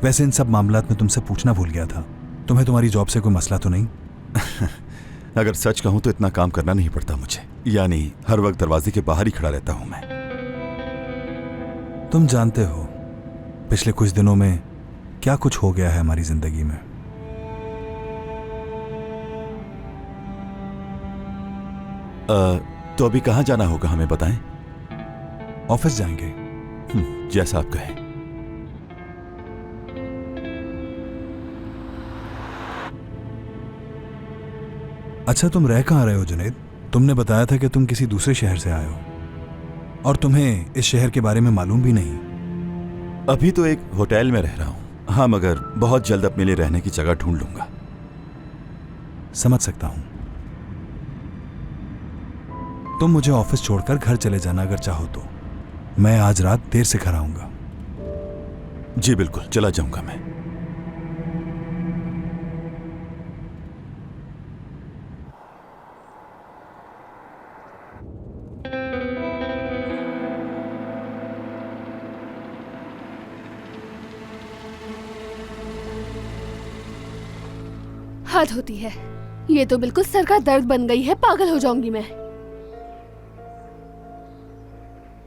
वैसे इन सब मामलात में तुमसे पूछना भूल गया था, तुम्हें तुम्हारी जॉब से कोई मसला तो नहीं? अगर सच कहूं तो इतना काम करना नहीं पड़ता मुझे, यानी हर वक्त दरवाजे के बाहर ही खड़ा रहता हूं मैं। तुम जानते हो पिछले कुछ दिनों में क्या कुछ हो गया है हमारी जिंदगी में। तो अभी कहां जाना होगा हमें बताएं। ऑफिस जाएंगे। जैसा आप कहें। अच्छा, तुम रह कहाँ रहे हो जुनैद? तुमने बताया था कि तुम किसी दूसरे शहर से आए हो और तुम्हें इस शहर के बारे में मालूम भी नहीं। अभी तो एक होटल में रह रहा हूं। हाँ, मगर बहुत जल्द अपने लिए रहने की जगह ढूंढ लूंगा। समझ सकता हूं। तुम मुझे ऑफिस छोड़कर घर चले जाना अगर चाहो तो। मैं आज रात देर से घर आऊंगा। जी बिल्कुल, चला जाऊंगा मैं। हद होती है, ये तो बिल्कुल सर का दर्द बन गई है। पागल हो जाऊंगी मैं।